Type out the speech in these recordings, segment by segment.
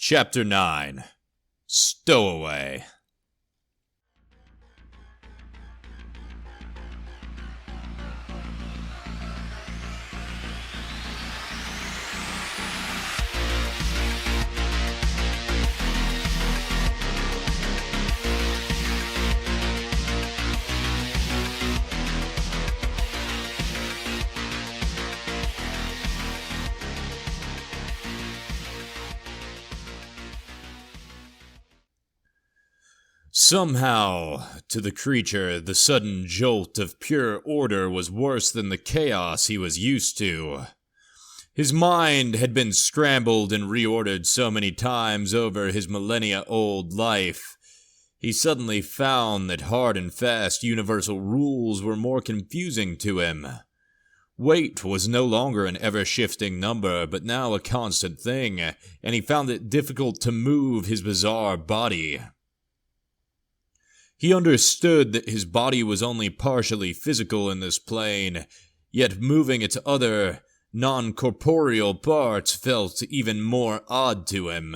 Chapter 9 Stowaway. Somehow, to the creature, the sudden jolt of pure order was worse than the chaos he was used to. His mind had been scrambled and reordered so many times over his millennia-old life. He suddenly found that hard and fast universal rules were more confusing to him. Weight was no longer an ever-shifting number, but now a constant thing, and he found it difficult to move his bizarre body. He understood that his body was only partially physical in this plane, yet moving its other, non-corporeal parts felt even more odd to him.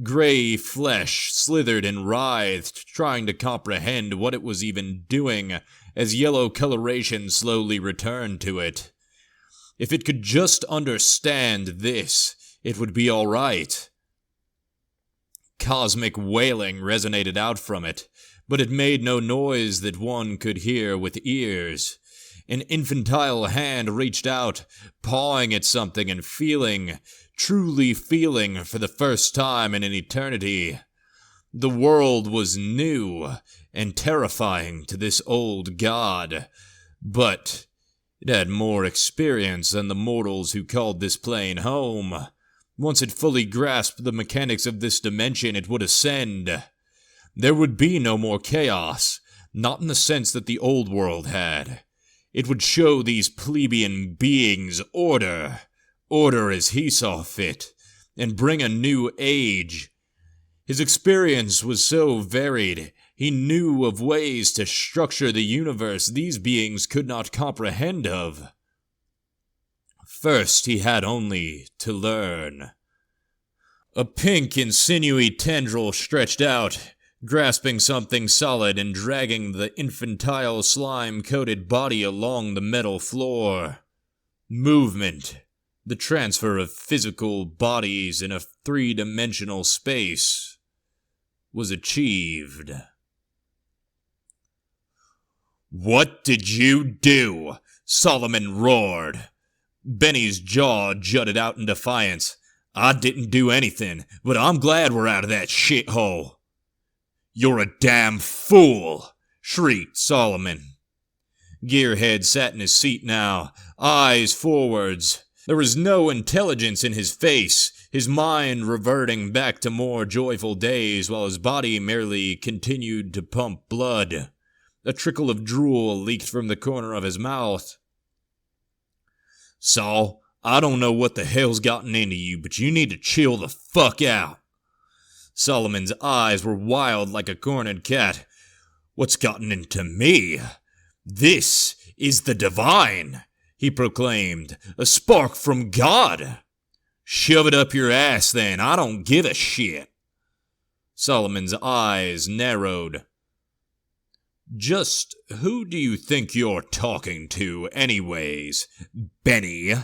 Gray flesh slithered and writhed, trying to comprehend what it was even doing, as yellow coloration slowly returned to it. If it could just understand this, it would be all right. Cosmic wailing resonated out from it, but it made no noise that one could hear with ears. An infantile hand reached out, pawing at something and feeling, truly feeling for the first time in an eternity. The world was new and terrifying to this old god, but it had more experience than the mortals who called this plane home. Once it fully grasped the mechanics of this dimension, it would ascend. There would be no more chaos, not in the sense that the old world had. It would show these plebeian beings order as he saw fit, and bring a new age. His experience was so varied, he knew of ways to structure the universe these beings could not comprehend of. First, he had only to learn. A pink and sinewy tendril stretched out, grasping something solid and dragging the infantile slime-coated body along the metal floor. Movement, the transfer of physical bodies in a three-dimensional space, was achieved. "What did you do?" Solomon roared. Benny's jaw jutted out in defiance. "I didn't do anything, but I'm glad we're out of that shithole." "You're a damn fool!" shrieked Solomon. Gearhead sat in his seat now, eyes forwards. There was no intelligence in his face, his mind reverting back to more joyful days while his body merely continued to pump blood. A trickle of drool leaked from the corner of his mouth. "Saul, I don't know what the hell's gotten into you, but you need to chill the fuck out." Solomon's eyes were wild like a cornered cat. "What's gotten into me? This is the divine," he proclaimed. "A spark from God." "Shove it up your ass then, I don't give a shit." Solomon's eyes narrowed. "Just who do you think you're talking to, anyways, Benny?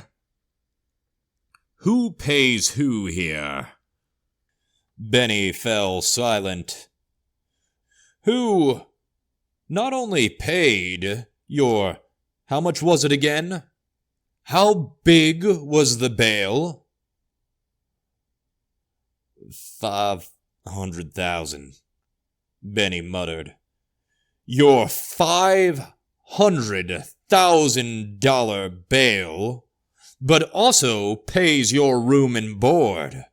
Who pays who here?" Benny fell silent. "Who not only paid your... How much was it again? How big was the bail?" 500,000, Benny muttered. "Your $500,000 bail, but also pays your room and board.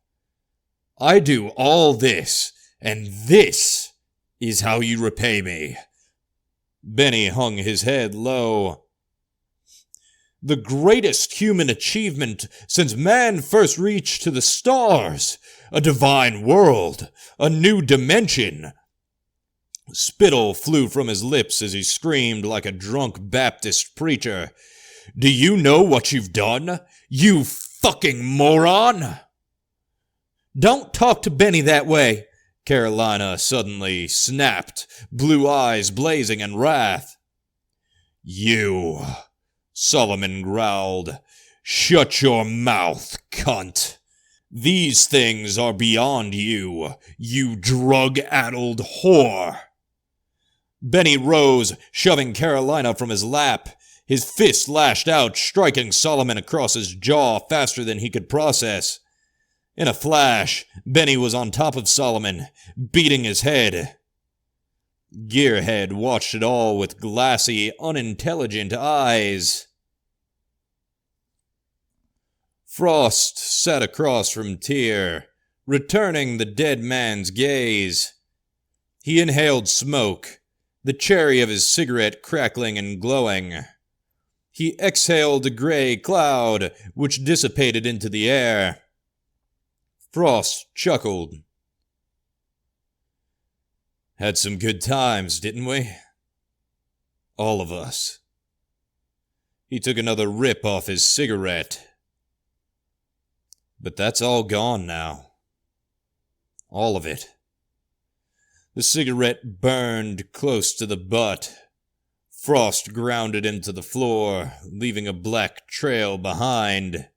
I do all this, and this is how you repay me." Benny hung his head low. "The greatest human achievement since man first reached to the stars, a divine world, a new dimension." Spittle flew from his lips as he screamed like a drunk Baptist preacher. "Do you know what you've done, you fucking moron?" Don't talk to Benny that way, Carolina suddenly snapped, blue eyes blazing in wrath. You, Solomon growled. Shut your mouth, cunt. These things are beyond you, you drug-addled whore. Benny rose, shoving Carolina from his lap. His fist lashed out, striking Solomon across his jaw faster than he could process. In a flash, Benny was on top of Solomon, beating his head. Gearhead watched it all with glassy, unintelligent eyes. Frost sat across from Tyr, returning the dead man's gaze. He inhaled smoke, the cherry of his cigarette crackling and glowing. He exhaled a gray cloud, which dissipated into the air. Frost chuckled. Had some good times, didn't we? All of us. He took another rip off his cigarette. But that's all gone now. All of it. The cigarette burned close to the butt. Frost ground it into the floor, leaving a black trail behind.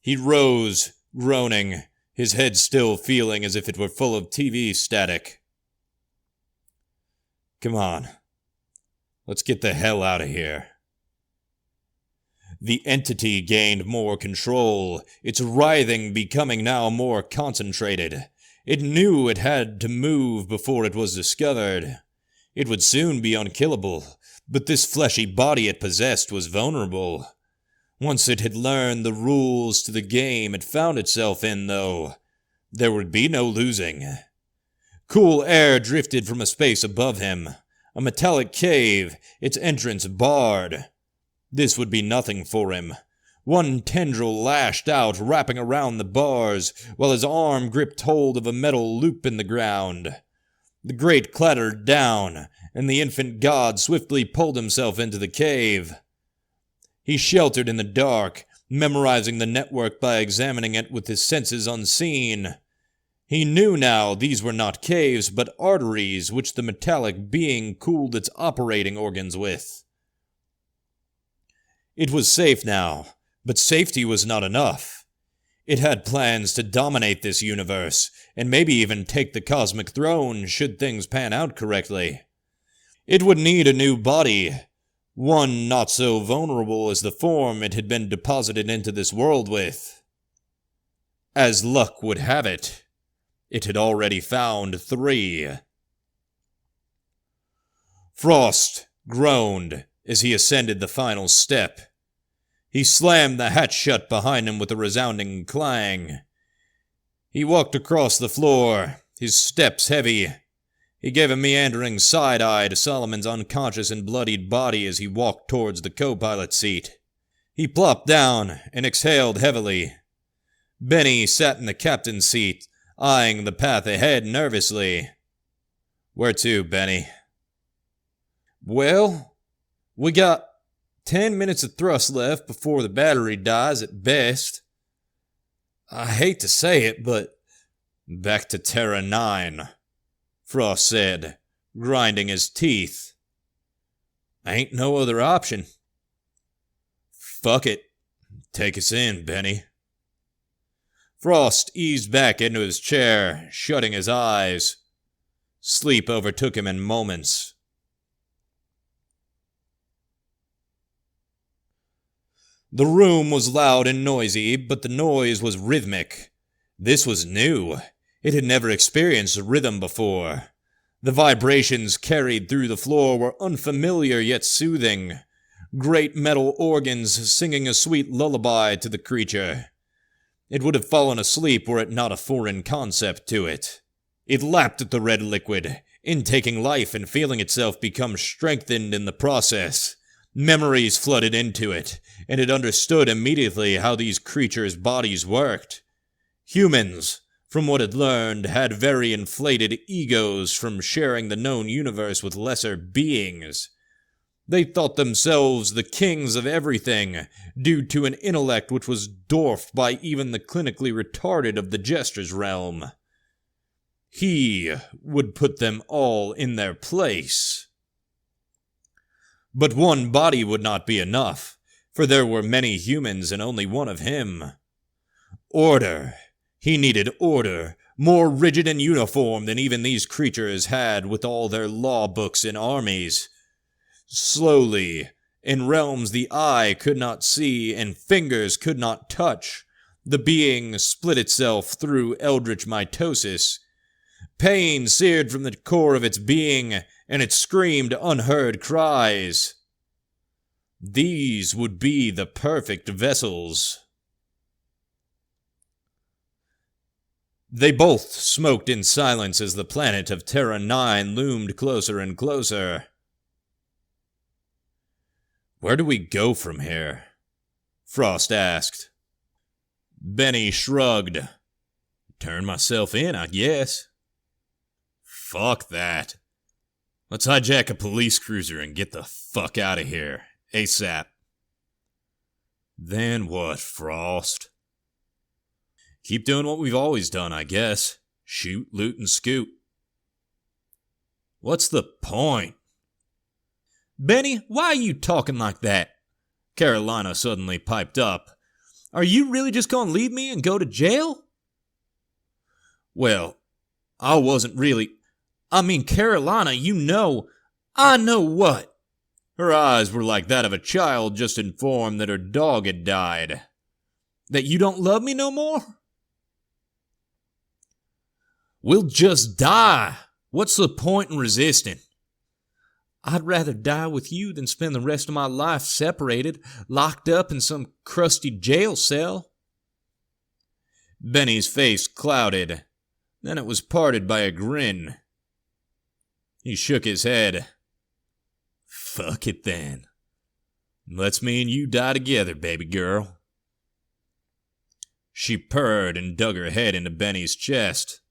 He rose, groaning, his head still feeling as if it were full of TV static. Come on. Let's get the hell out of here. The entity gained more control, its writhing becoming now more concentrated. It knew it had to move before it was discovered. It would soon be unkillable, but this fleshy body it possessed was vulnerable. Once it had learned the rules to the game it found itself in, though, there would be no losing. Cool air drifted from a space above him, a metallic cave, its entrance barred. This would be nothing for him. One tendril lashed out, wrapping around the bars, while his arm gripped hold of a metal loop in the ground. The grate clattered down, and the infant god swiftly pulled himself into the cave. He sheltered in the dark, memorizing the network by examining it with his senses unseen. He knew now these were not caves, but arteries which the metallic being cooled its operating organs with. It was safe now, but safety was not enough. It had plans to dominate this universe, and maybe even take the cosmic throne should things pan out correctly. It would need a new body, one not so vulnerable as the form it had been deposited into this world with. As luck would have it, it had already found 3. Frost groaned as he ascended the final step. He slammed the hatch shut behind him with a resounding clang. He walked across the floor, his steps heavy. He gave a meandering side-eye to Solomon's unconscious and bloodied body as he walked towards the co-pilot seat. He plopped down and exhaled heavily. Benny sat in the captain's seat, eyeing the path ahead nervously. Where to, Benny? Well, we got 10 minutes of thrust left before the battery dies at best. I hate to say it, but back to Terra 9, Frost said, grinding his teeth. Ain't no other option. Fuck it. Take us in, Benny. Frost eased back into his chair, shutting his eyes. Sleep overtook him in moments. The room was loud and noisy, but the noise was rhythmic. This was new. It had never experienced rhythm before. The vibrations carried through the floor were unfamiliar yet soothing. Great metal organs singing a sweet lullaby to the creature. It would have fallen asleep were it not a foreign concept to it. It lapped at the red liquid, intaking life and feeling itself become strengthened in the process. Memories flooded into it, and it understood immediately how these creatures' bodies worked. Humans, from what it learned, had very inflated egos from sharing the known universe with lesser beings. They thought themselves the kings of everything, due to an intellect which was dwarfed by even the clinically retarded of the jester's realm. He would put them all in their place. But one body would not be enough, for there were many humans and only one of him. Order. He needed order, more rigid and uniform than even these creatures had with all their law books and armies. Slowly, in realms the eye could not see and fingers could not touch, the being split itself through eldritch mitosis. Pain seared from the core of its being, and it screamed unheard cries. These would be the perfect vessels. They both smoked in silence as the planet of Terra 9 loomed closer and closer. "Where do we go from here?" Frost asked. Benny shrugged. "Turn myself in, I guess." "Fuck that. Let's hijack a police cruiser and get the fuck out of here, ASAP." "Then what, Frost?" "Keep doing what we've always done, I guess. Shoot, loot, and scoot." "What's the point?" "Benny, why are you talking like that?" Carolina suddenly piped up. "Are you really just gonna leave me and go to jail?" "Well, I wasn't really... I mean, Carolina, you know..." "I know what?" Her eyes were like that of a child just informed that her dog had died. "That you don't love me no more?" "We'll just die. What's the point in resisting?" "I'd rather die with you than spend the rest of my life separated, locked up in some crusty jail cell." Benny's face clouded. Then it was parted by a grin. He shook his head. "Fuck it then. Let's me and you die together, baby girl." She purred and dug her head into Benny's chest.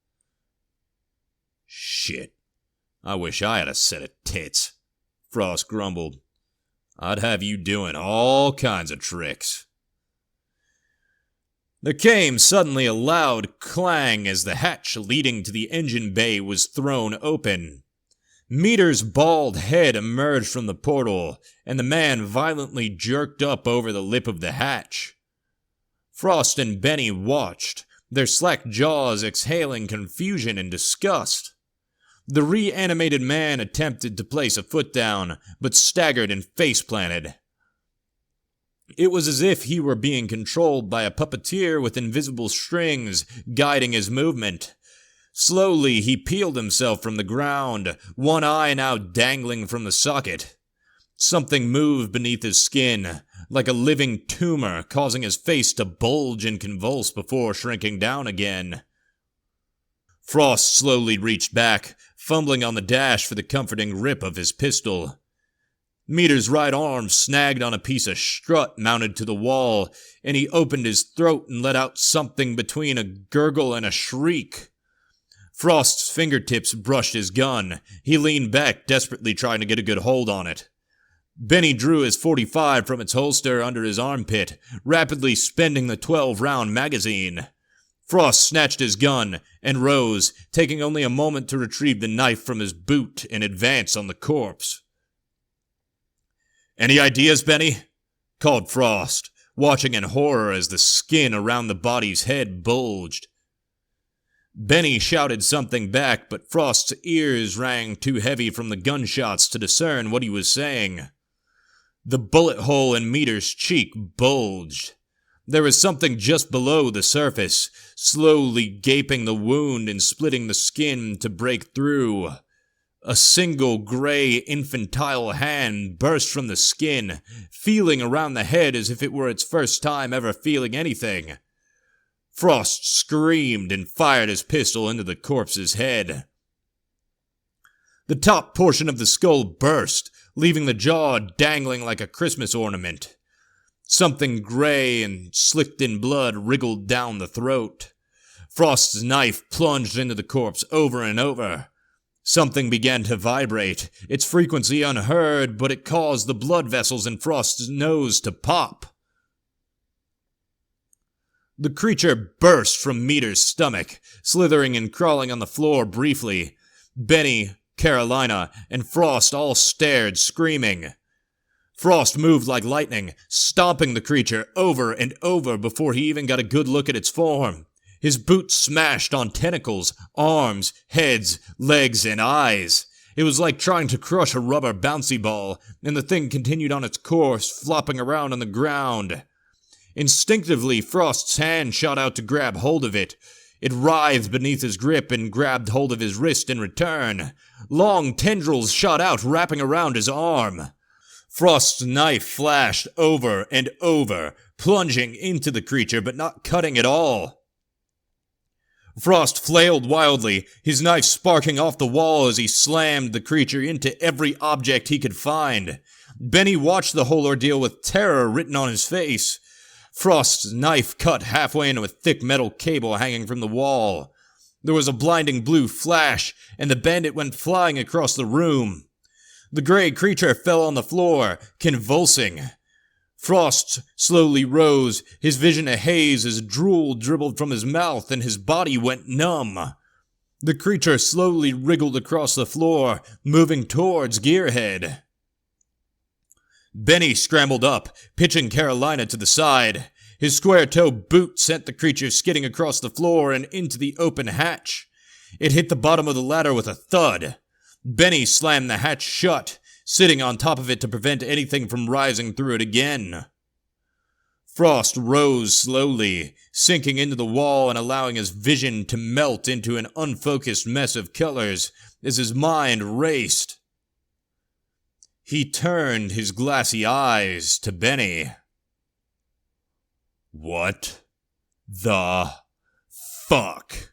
"Shit. I wish I had a set of tits," Frost grumbled. "I'd have you doing all kinds of tricks." There came suddenly a loud clang as the hatch leading to the engine bay was thrown open. Meter's bald head emerged from the portal, and the man violently jerked up over the lip of the hatch. Frost and Benny watched, their slack jaws exhaling confusion and disgust. The reanimated man attempted to place a foot down, but staggered and face-planted. It was as if he were being controlled by a puppeteer with invisible strings guiding his movement. Slowly, he peeled himself from the ground, one eye now dangling from the socket. Something moved beneath his skin, like a living tumor, causing his face to bulge and convulse before shrinking down again. Frost slowly reached back, fumbling on the dash for the comforting grip of his pistol. Meter's right arm snagged on a piece of strut mounted to the wall, and he opened his throat and let out something between a gurgle and a shriek. Frost's fingertips brushed his gun. He leaned back, desperately trying to get a good hold on it. Benny drew his .45 from its holster under his armpit, rapidly spending the 12-round magazine. Frost snatched his gun and rose, taking only a moment to retrieve the knife from his boot and advance on the corpse. "Any ideas, Benny?" called Frost, watching in horror as the skin around the body's head bulged. Benny shouted something back, but Frost's ears rang too heavy from the gunshots to discern what he was saying. The bullet hole in Meter's cheek bulged. There was something just below the surface, slowly gaping the wound and splitting the skin to break through. A single gray infantile hand burst from the skin, feeling around the head as if it were its first time ever feeling anything. Frost screamed and fired his pistol into the corpse's head. The top portion of the skull burst, leaving the jaw dangling like a Christmas ornament. Something gray and slicked in blood wriggled down the throat. Frost's knife plunged into the corpse over and over. Something began to vibrate, its frequency unheard, but it caused the blood vessels in Frost's nose to pop. The creature burst from Meter's stomach, slithering and crawling on the floor briefly. Benny, Carolina, and Frost all stared, screaming. Frost moved like lightning, stomping the creature over and over before he even got a good look at its form. His boots smashed on tentacles, arms, heads, legs, and eyes. It was like trying to crush a rubber bouncy ball, and the thing continued on its course, flopping around on the ground. Instinctively, Frost's hand shot out to grab hold of it. It writhed beneath his grip and grabbed hold of his wrist in return. Long tendrils shot out, wrapping around his arm. Frost's knife flashed over and over, plunging into the creature but not cutting at all. Frost flailed wildly, his knife sparking off the wall as he slammed the creature into every object he could find. Benny watched the whole ordeal with terror written on his face. Frost's knife cut halfway into a thick metal cable hanging from the wall. There was a blinding blue flash, and the bandit went flying across the room. The gray creature fell on the floor, convulsing. Frost slowly rose, his vision a haze as drool dribbled from his mouth and his body went numb. The creature slowly wriggled across the floor, moving towards Gearhead. Benny scrambled up, pitching Carolina to the side. His square-toe boot sent the creature skidding across the floor and into the open hatch. It hit the bottom of the ladder with a thud. Benny slammed the hatch shut, sitting on top of it to prevent anything from rising through it again. Frost rose slowly, sinking into the wall and allowing his vision to melt into an unfocused mess of colors as his mind raced. He turned his glassy eyes to Benny. What the fuck?